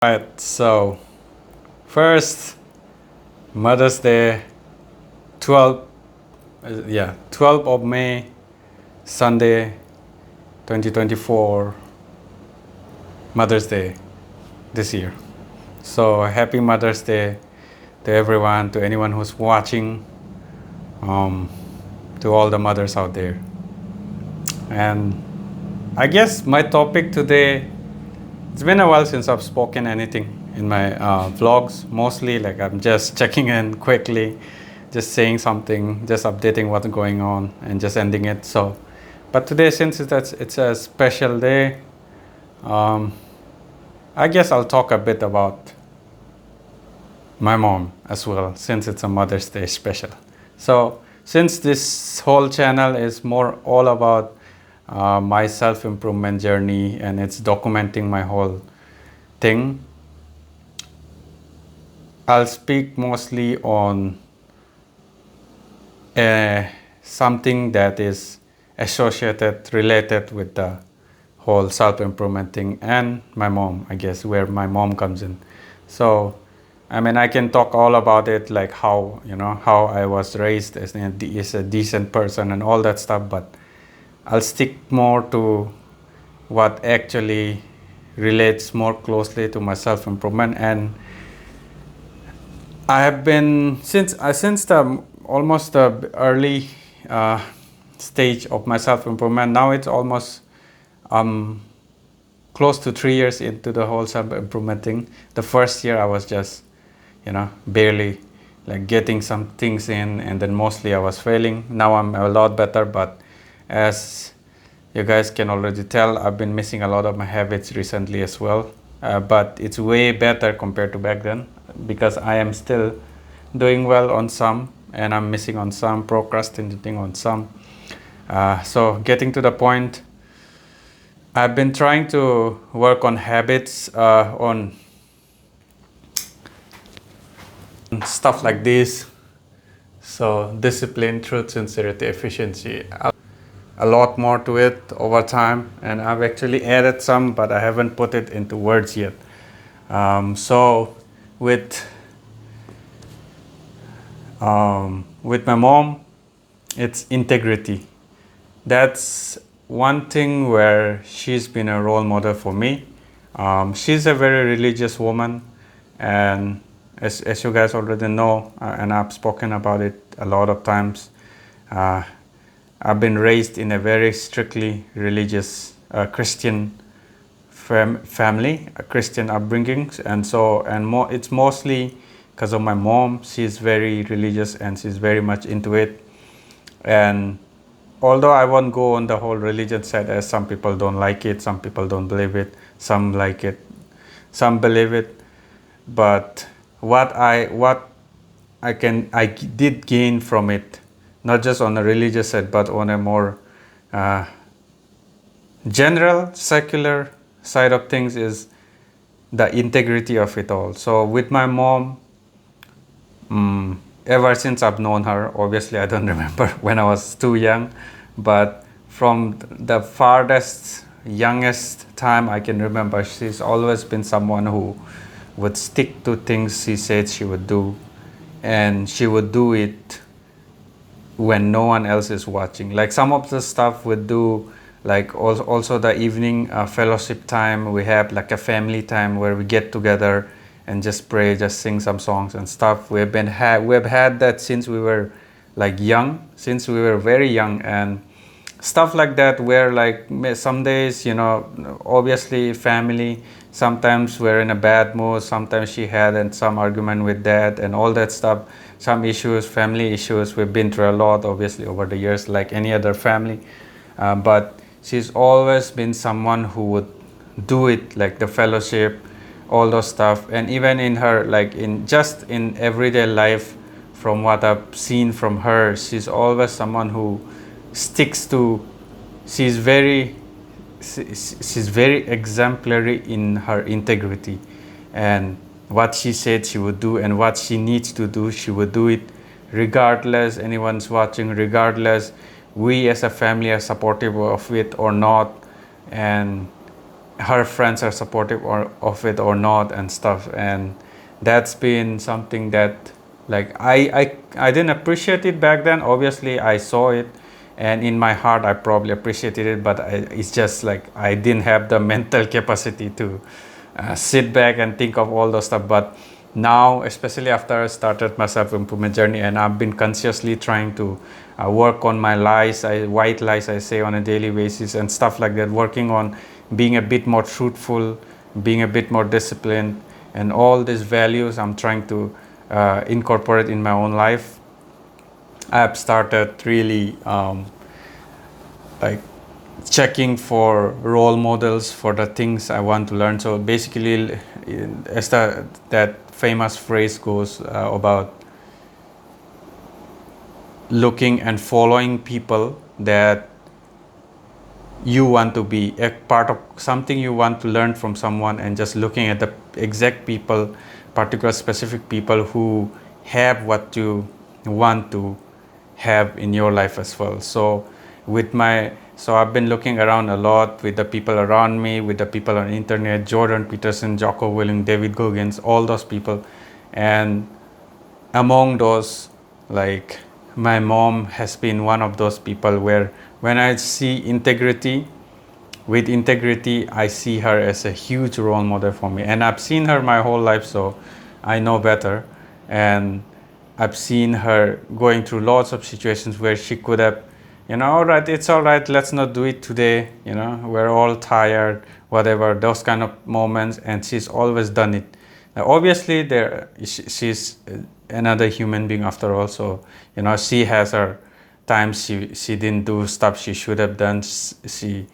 Right, so first Mother's Day, 12, 12th of May, Sunday, 2024, Mother's Day this year. So happy Mother's Day to everyone, to anyone who's watching, um, to all the mothers out there. And I guess my topic today, it's been a while since I've spoken anything in my vlogs. Mostly like I'm just checking in quickly, just saying something, just updating what's going on and just ending it. So, but today, since it's a special day, um, I guess I'll talk a bit about my mom as well, since it's a Mother's Day special. So since this whole channel is more all about my self-improvement journey and it's documenting my whole thing, I'll speak mostly on something that is associated, related with the whole self-improvement thing and my mom, I guess, where my mom comes in. So I mean, I can talk all about it, like how, how I was raised as a decent person and all that stuff, but I'll stick more to what actually relates more closely to my self-improvement. And I have been, since the almost the early stage of my self-improvement, now it's almost close to 3 years into the whole self-improvement thing. The first year I was just barely like getting some things in, and then mostly I was failing. Now I'm a lot better, but as you guys can already tell, I've been missing a lot of my habits recently as well. But it's way better compared to back then, because I am still doing well on some and I'm missing on some, procrastinating on some. So getting to the point, I've been trying to work on habits, on stuff like this. So discipline, truth, sincerity, efficiency. A lot more to it over time, and I've actually added some, but I haven't put it into words yet. So with my mom, it's integrity. That's one thing where she's been a role model for me. She's a very religious woman, and as you guys already know, and I've spoken about it a lot of times, I've been raised in a very strictly religious Christian family, a Christian upbringing, and so it's mostly because of my mom. She's very religious and she's very much into it. And although I won't go on the whole religion side, as some people don't like it, some people don't believe it, some like it, some believe it, but what I did gain from it, not just on a religious side, but on a more general, secular side of things, is the integrity of it all. So with my mom, ever since I've known her, obviously I don't remember when I was too young, but from the farthest, youngest time I can remember, she's always been someone who would stick to things she said she would do, and she would do it when no one else is watching. Like some of the stuff we do, like also the evening fellowship time, we have like a family time where we get together and just pray, just sing some songs and stuff. We've had that since we were like young, since we were very young, and stuff like that, where like some days, obviously family, sometimes we're in a bad mood, sometimes she had some argument with dad and all that stuff, some issues, family issues. We've been through a lot, obviously, over the years, like any other family. But she's always been someone who would do it, like the fellowship, all those stuff. And even in her, like in everyday life, from what I've seen from her, she's always someone who sticks to, she's very exemplary in her integrity, and what she said she would do and what she needs to do, she would do it regardless anyone's watching, regardless we as a family are supportive of it or not. And her friends are supportive of it or not and stuff. And that's been something that, like, I didn't appreciate it back then. Obviously I saw it, and in my heart I probably appreciated it, but it's just like I didn't have the mental capacity to sit back and think of all those stuff. But now, especially after I started my self-improvement journey, and I've been consciously trying to work on my lies, white lies I say on a daily basis and stuff like that, working on being a bit more truthful, being a bit more disciplined, and all these values I'm trying to incorporate in my own life. I've started really like checking for role models for the things I want to learn. So basically, as that famous phrase goes about looking and following people that you want to be a part of, something you want to learn from someone, and just looking at the exact people, particular specific people who have what you want to have in your life as well. So I've been looking around a lot with the people around me, with the people on the internet, Jordan Peterson, Jocko Willing, David Goggins, all those people. And among those, like, my mom has been one of those people where when I see integrity, I see her as a huge role model for me. And I've seen her my whole life, so I know better. And I've seen her going through lots of situations where she could have, all right, it's all right, let's not do it today, we're all tired, whatever, those kind of moments. And she's always done it. Now, obviously, she's another human being after all, so, she has her times she didn't do stuff she should have done. She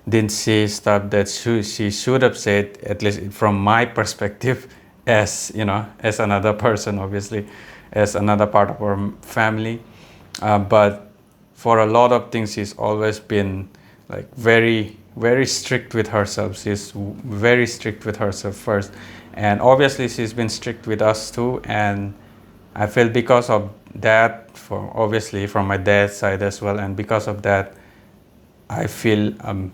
didn't say stuff that she should have said, at least from my perspective, as as another person, obviously, as another part of our family. But for a lot of things, she's always been like very, very strict with herself. She's very strict with herself first, and obviously she's been strict with us too. And I feel because of that, obviously from my dad's side as well, and because of that, I feel I'm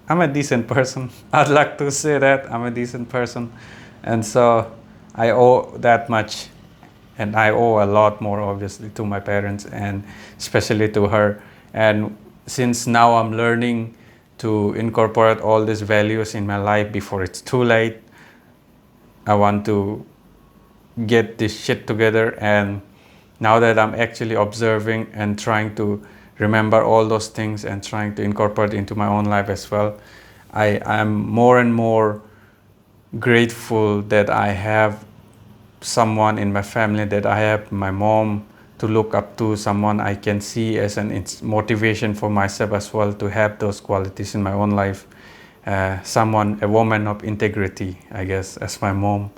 a decent person. I'd like to say that I'm a decent person, and so I owe that much, and I owe a lot more, obviously, to my parents and especially to her. And since now I'm learning to incorporate all these values in my life before it's too late, I want to get this shit together. And now that I'm actually observing and trying to remember all those things and trying to incorporate into my own life as well, I'm more and more grateful that I have someone in my family, that I have my mom to look up to, someone I can see as an motivation for myself as well, to have those qualities in my own life. A woman of integrity, I guess, as my mom.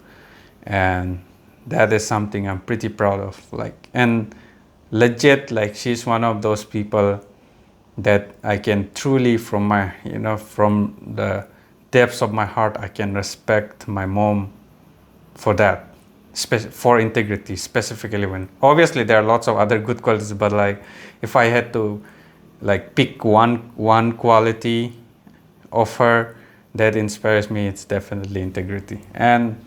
And that is something I'm pretty proud of. Like, and legit, like, she's one of those people that I can truly, from my, from the depths of my heart, I can respect my mom for that, for integrity specifically. When obviously there are lots of other good qualities, but like, if I had to like pick one quality of her that inspires me, it's definitely integrity. And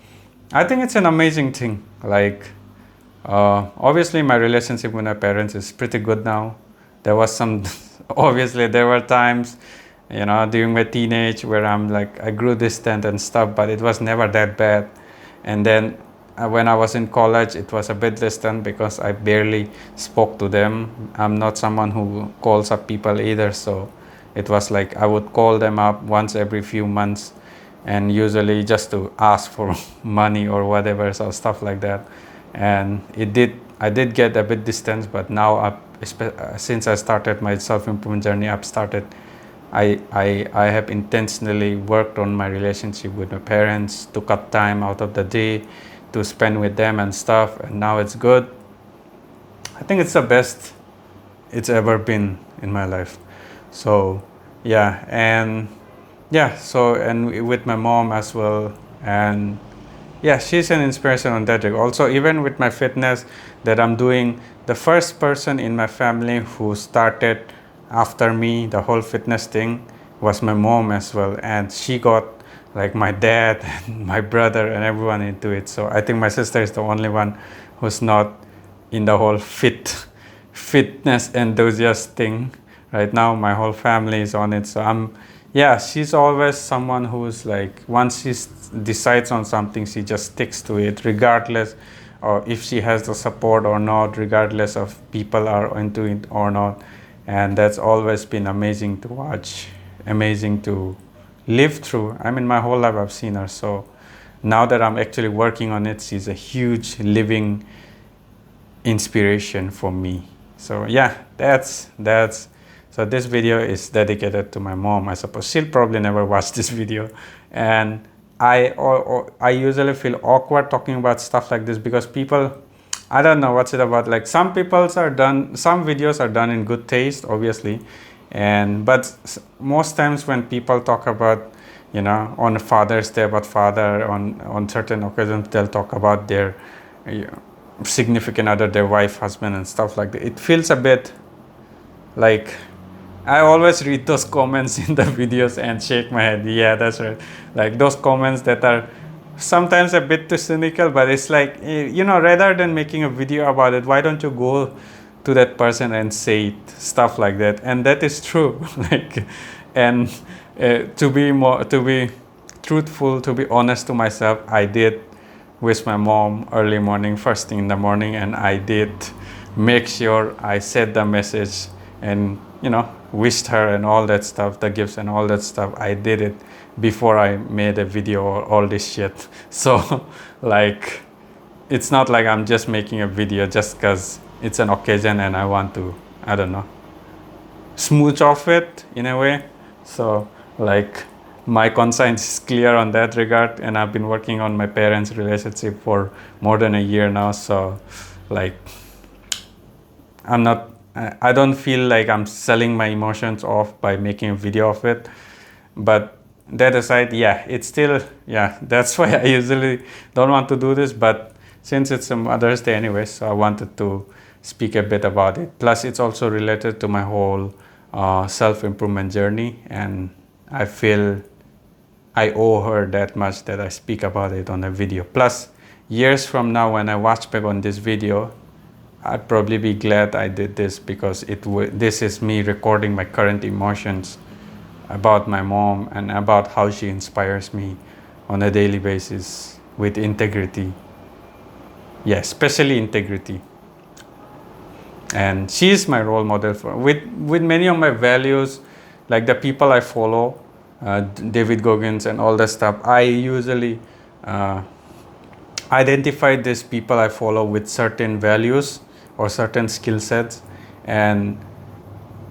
I think it's an amazing thing. Like, obviously my relationship with my parents is pretty good now. There was some obviously there were times, during my teenage where I grew distant and stuff, but it was never that bad. And then when I was in college, it was a bit distant because I barely spoke to them. I'm not someone who calls up people either, so it was like I would call them up once every few months, and usually just to ask for money or whatever, so stuff like that. And I did get a bit distant, but now since I started my self-improvement journey, I have intentionally worked on my relationship with my parents to cut time out of the day to spend with them and stuff, and now it's good. I think it's the best it's ever been in my life. So yeah, and with my mom as well. And yeah, she's an inspiration on that. Also, even with my fitness that I'm doing, the first person in my family who started after me the whole fitness thing was my mom as well. And she got like my dad and my brother and everyone into it. So I think my sister is the only one who's not in the whole fitness enthusiast thing. Right now my whole family is on it. So she's always someone who's like, once she decides on something, she just sticks to it regardless, or if she has the support or not, regardless of people are into it or not. And that's always been amazing to watch, amazing to live through. I mean, my whole life I've seen her. So now that I'm actually working on it, she's a huge living inspiration for me. So yeah, that's so this video is dedicated to my mom. I suppose she'll probably never watch this video, and I usually feel awkward talking about stuff like this because people, I don't know what's it about. Like some videos are done in good taste, obviously, but most times when people talk about, on Father's Day, about father, on certain occasions they'll talk about their significant other, their wife, husband, and stuff like that. It feels a bit like, I always read those comments in the videos and shake my head. Yeah, that's right. Like those comments that are sometimes a bit too cynical, but it's like, rather than making a video about it, why don't you go to that person and say stuff like that? And that is true. And to be truthful, to be honest to myself, I did wish my mom early morning, first thing in the morning, and I did make sure I said the message and wished her and all that stuff, the gifts and all that stuff. I did it before I made a video or all this shit. So like, it's not like I'm just making a video just because it's an occasion and I want to, I don't know, smooch off it in a way. So like, my conscience is clear on that regard, and I've been working on my parents' relationship for more than a year now. So like, I don't feel like I'm selling my emotions off by making a video of it. But that aside, it's still, that's why I usually don't want to do this. But since it's a Mother's Day anyway, so I wanted to speak a bit about it. Plus, it's also related to my whole self-improvement journey, and I feel I owe her that much that I speak about it on a video. Plus, years from now, when I watch back on this video, I'd probably be glad I did this, because this is me recording my current emotions about my mom and about how she inspires me on a daily basis with integrity. Yeah, especially integrity. And she is my role model with many of my values, like the people I follow, David Goggins and all that stuff. I usually identify these people I follow with certain values or certain skill sets, and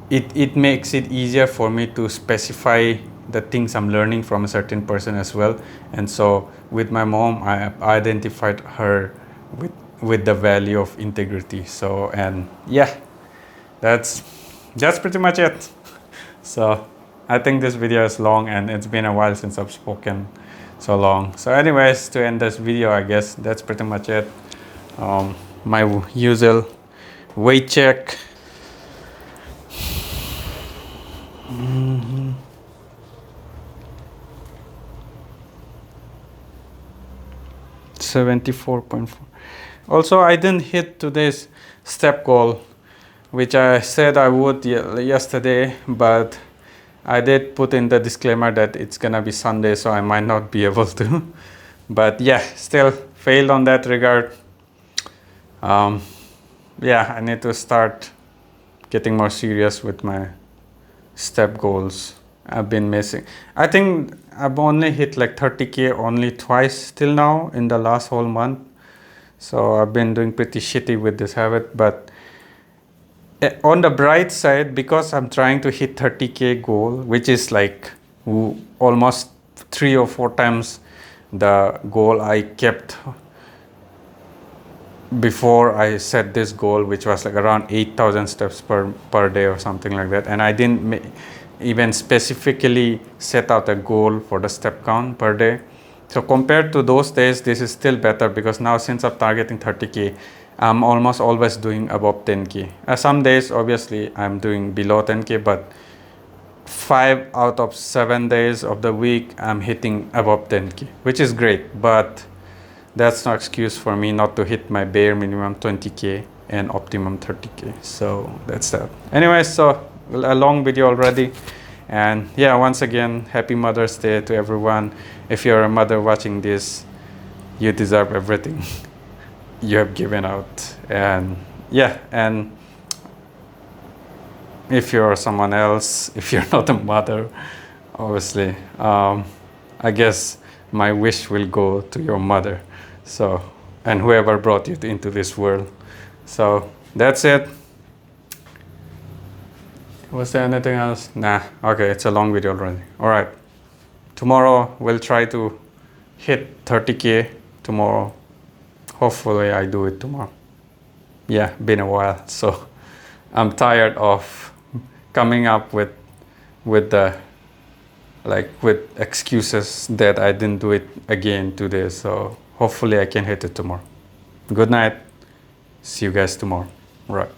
it makes it easier for me to specify the things I'm learning from a certain person as well. And so with my mom, I identified her with the value of integrity. So, and that's pretty much it. So I think this video is long, and it's been a while since I've spoken so long. So anyways, to end this video, I guess that's pretty much it. My usual weight check. 74.4. Also, I didn't hit today's step goal, which I said I would yesterday, but I did put in the disclaimer that it's gonna be Sunday, so I might not be able to. But still failed on that regard. I need to start getting more serious with my step goals. I've been missing. I think I've only hit like 30K only twice till now in the last whole month. So I've been doing pretty shitty with this habit. But on the bright side, because I'm trying to hit 30K goal, which is like almost 3 or 4 times the goal I kept before I set this goal, which was like around 8,000 steps per day or something like that. And I didn't even specifically set out a goal for the step count per day. So compared to those days, this is still better, because now since I'm targeting 30K, I'm almost always doing above 10K. Some days, obviously, I'm doing below 10K, but 5 out of 7 days of the week I'm hitting above 10k, which is great, but that's no excuse for me not to hit my bare minimum 20k and optimum 30k. So that's that. Anyway, so a long video already, and yeah, once again, happy Mother's Day to everyone. If you're a mother watching this, you deserve everything you have given out. And yeah, and if you're someone else, if you're not a mother, obviously, I guess my wish will go to your mother. So, and whoever brought you into this world. So that's it. Was there anything else? Nah. Okay, it's a long video already. All right. Tomorrow we'll try to hit 30k tomorrow. Hopefully I do it tomorrow. Yeah, been a while. So I'm tired of coming up with the with excuses that I didn't do it again today. So hopefully I can hit it tomorrow. Good night. See you guys tomorrow. Right.